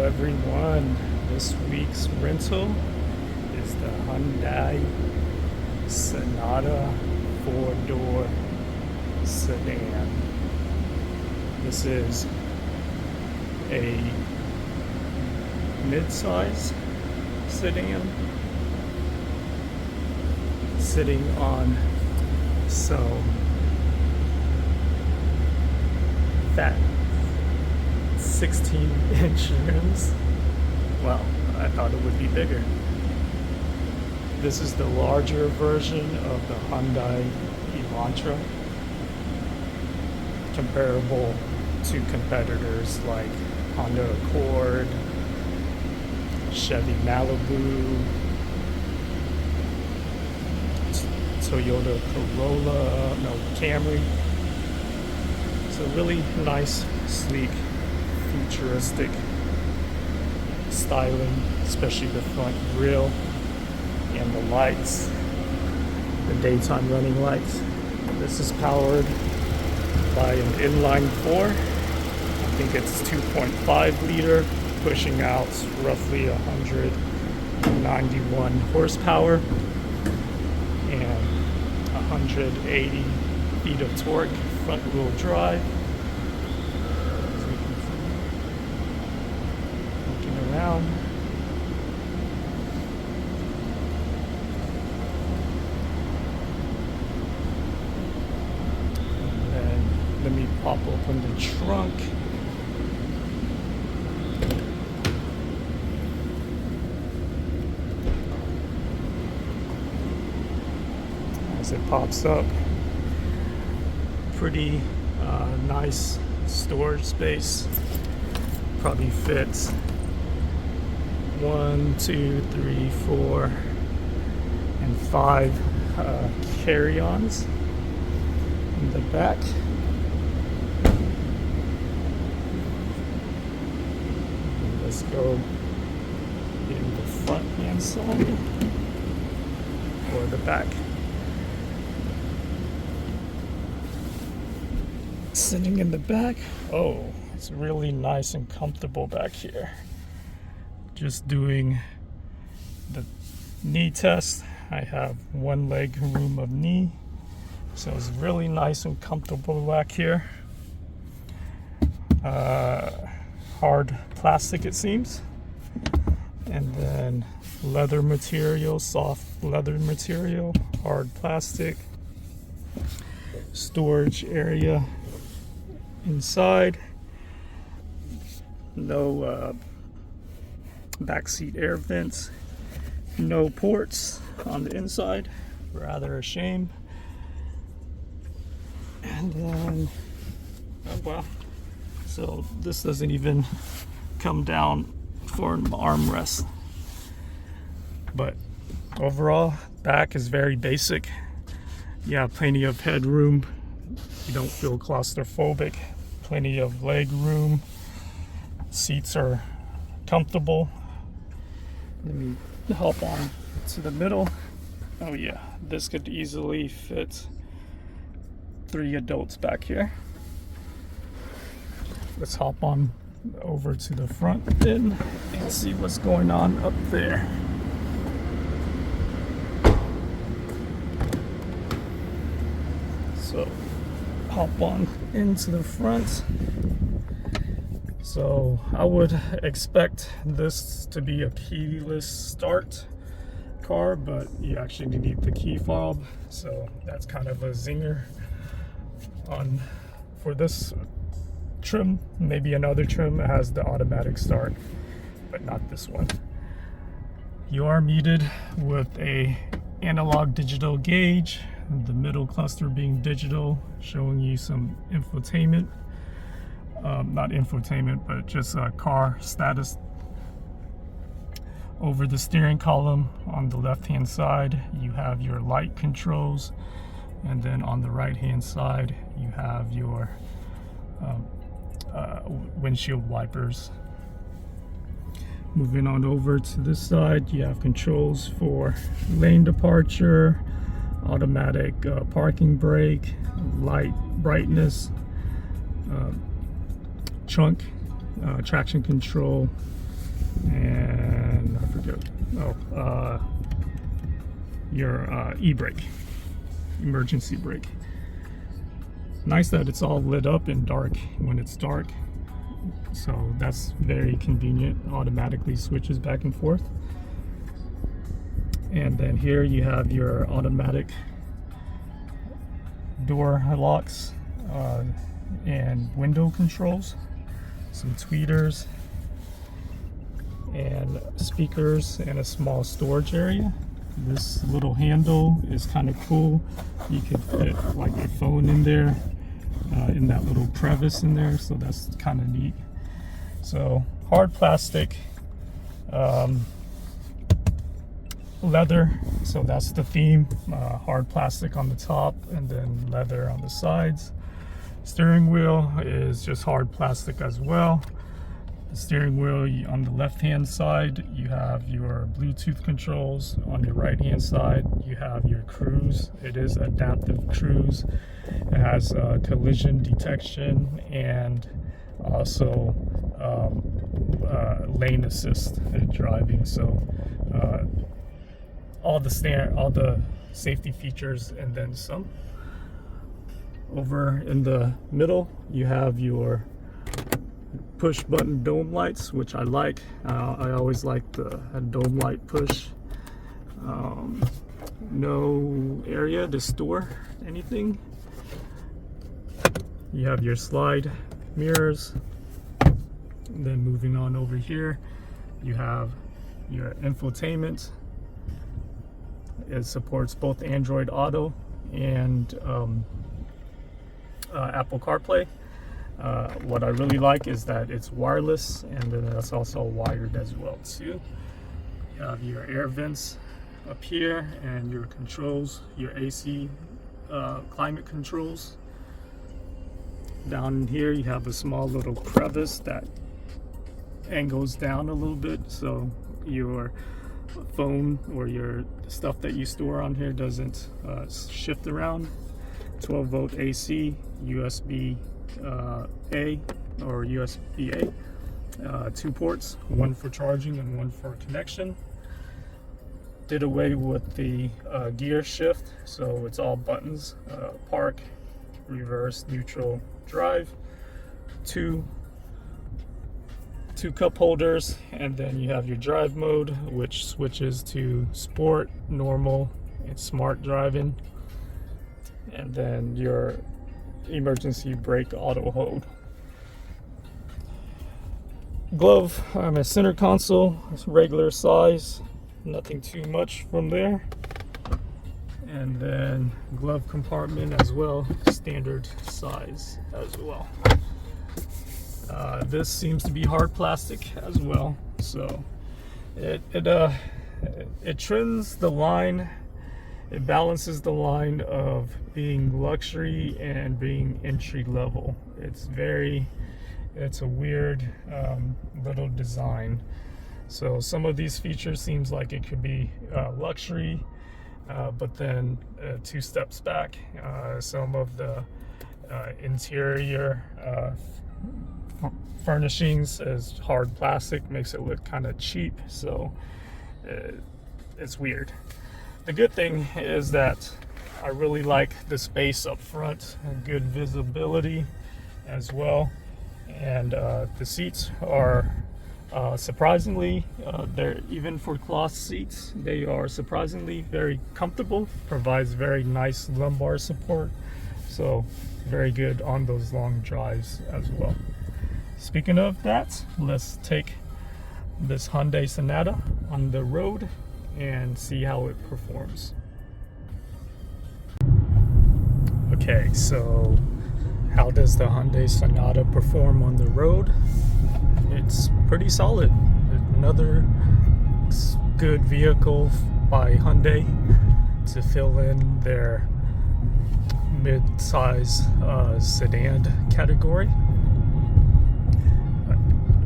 everyone. This week's rental is the Hyundai Sonata 4-door sedan. This is a mid-size sedan sitting on some fat 16-inch rims. Well, I thought it would be bigger. This is the larger version of the Hyundai Elantra, comparable to competitors like Honda Accord, Chevy Malibu, Toyota Corolla, Camry. It's a really nice, sleek, futuristic styling, especially the front grille and the lights, the daytime running lights. This is powered by an inline 4. I think it's 2.5 liter, pushing out roughly 191 horsepower and 180 feet of torque, front wheel drive. Looking around. And then let me pop open the trunk. As it pops up, pretty nice storage space. Probably fits 1, 2, 3, 4, and 5 carry-ons in the back. Let's go in the front hand side or the back. Sitting in the back, oh, it's really nice and comfortable back here. Just doing the knee test. I have one leg room of knee, so it's really nice and comfortable back here. Hard plastic, it seems, and then leather material, soft leather material, hard plastic. Storage area inside. No backseat air vents, no ports on the inside, rather a shame. And then, oh wow, so this doesn't even come down for an armrest. But overall, back is very basic. Yeah, plenty of headroom. You don't feel claustrophobic. Plenty of leg room. Seats are comfortable. Let me hop on to the middle. Oh yeah, this could easily fit 3 adults back here. Let's hop on over to the front then and see what's going on up there. So hop on into the front. So I would expect this to be a keyless start car, but you actually need the key fob, so that's kind of a zinger on for this trim. Maybe another trim has the automatic start, but not this one. You are muted with a analog digital gauge, the middle cluster being digital, showing you some infotainment. Not infotainment, but just car status. Over the steering column on the left hand side, you have your light controls, and then on the right hand side you have your windshield wipers. Moving on over to this side, you have controls for lane departure, automatic parking brake, light brightness, trunk traction control, and I forget. Your e-brake, emergency brake. Nice that it's all lit up in dark when it's dark, so that's very convenient. Automatically switches back and forth. And then here you have your automatic door locks and window controls, some tweeters and speakers, and a small storage area. This little handle is kind of cool. You could fit like your phone in there, in that little crevice in there, so that's kind of neat. So hard plastic, leather, so that's the theme. Hard plastic on the top and then leather on the sides. Steering wheel is just hard plastic as well. The steering wheel, on the left hand side you have your Bluetooth controls. On your right hand side you have your cruise. It is adaptive cruise. It has collision detection and also lane assist driving. So all the safety features and then some. Over in the middle you have your push button dome lights, which I like. I always like the dome light push. No area to store anything. You have your slide mirrors. And then moving on over here, you have your infotainment. It supports both Android Auto and Apple CarPlay. What I really like is that it's wireless, and then that's also wired as well too. You have your air vents up here and your controls, your AC climate controls. Down here you have a small little crevice that angles down a little bit, so your phone or your stuff that you store on here doesn't shift around. 12-volt AC, USB A or USB A, 2 ports, one for charging and one for connection. Did away with the gear shift, so it's all buttons: park, reverse, neutral, drive. Two cup holders, and then you have your drive mode, which switches to sport, normal, and smart driving, and then your emergency brake auto hold. Glove on a center console, it's regular size, nothing too much from there. And then glove compartment as well, standard size as well. This seems to be hard plastic as well, so it trims the line. It balances the line of being luxury and being entry level. It's a weird little design. So some of these features seems like it could be luxury, but then 2 steps back. Some of the interior furnishings is hard plastic, makes it look kind of cheap, so it's weird. The good thing is that I really like the space up front, and good visibility as well, and the seats are surprisingly, they're, even for cloth seats, they are surprisingly very comfortable. Provides very nice lumbar support, so very good on those long drives as well. Speaking of that, let's take this Hyundai Sonata on the road and see how it performs. Okay, so how does the Hyundai Sonata perform on the road? It's pretty solid. Another good vehicle by Hyundai to fill in their mid-size sedan category.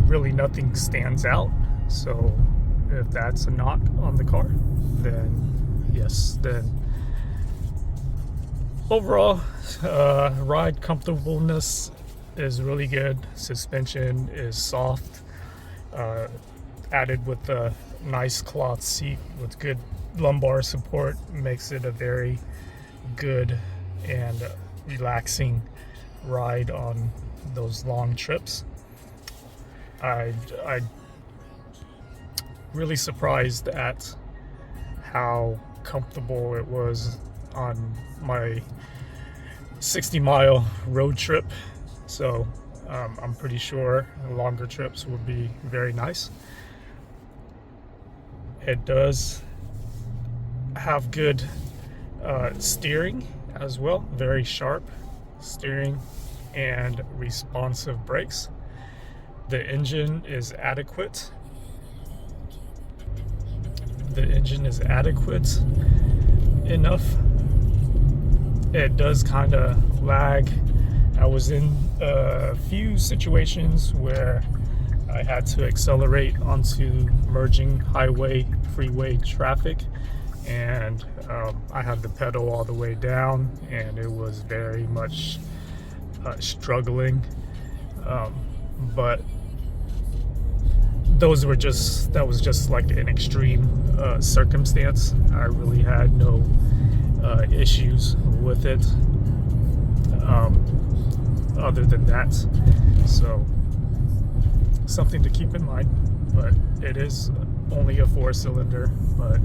Really nothing stands out, so if that's a knock on the car, then yes. Then overall, ride comfortableness is really good. Suspension is soft. added with a nice cloth seat with good lumbar support makes it a very good and relaxing ride on those long trips. I really surprised at how comfortable it was on my 60-mile road trip. So I'm pretty sure longer trips would be very nice. It does have good steering as well, very sharp steering and responsive brakes. The engine is adequate. The engine is adequate enough. It does kind of lag. I was in a few situations where I had to accelerate onto merging highway, freeway traffic, and I had the pedal all the way down, and it was very much struggling. But that was just like an extreme circumstance. I really had no issues with it other than that. So something to keep in mind. But it is only a 4-cylinder, but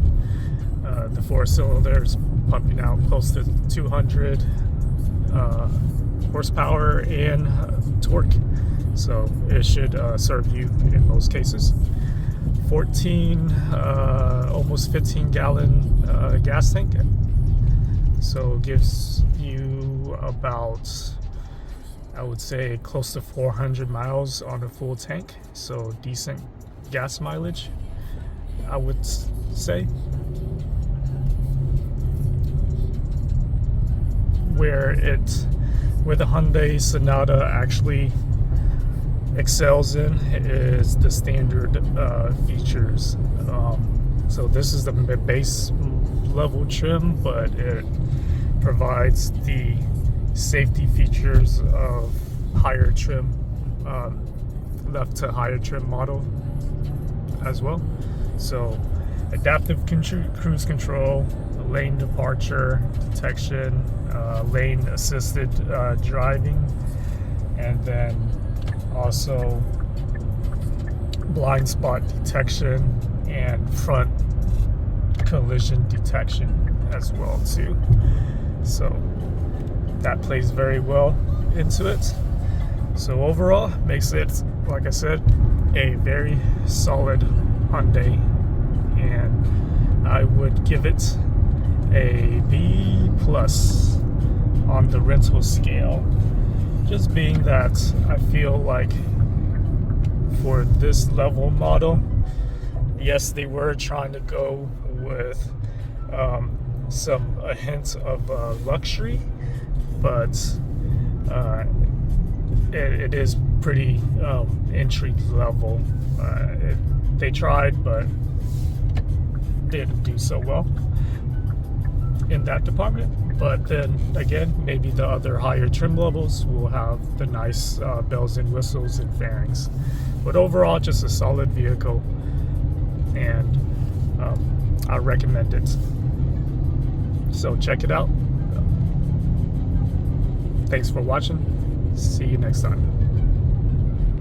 the 4-cylinder is pumping out close to 200 horsepower and torque. So it should serve you in most cases. 14, almost 15 gallon gas tank. So it gives you about, I would say, close to 400 miles on a full tank. So decent gas mileage, I would say. Where the Hyundai Sonata actually excels in is the standard features. So this is the base level trim, but it provides the safety features of higher trim, left to higher trim model as well. So adaptive cruise control, lane departure detection, lane assisted driving, and then also blind spot detection and front collision detection as well too. So that plays very well into it. So overall makes it, like I said, a very solid Hyundai, and I would give it a B+ on the rental scale. Just being that I feel like for this level model, yes, they were trying to go with a hint of luxury, but it is pretty entry level. They tried, but didn't do so well in that department. But then again, maybe the other higher trim levels will have the nice bells and whistles and fairings. But overall, just a solid vehicle, and I recommend it. So check it out. Thanks for watching. See you next time.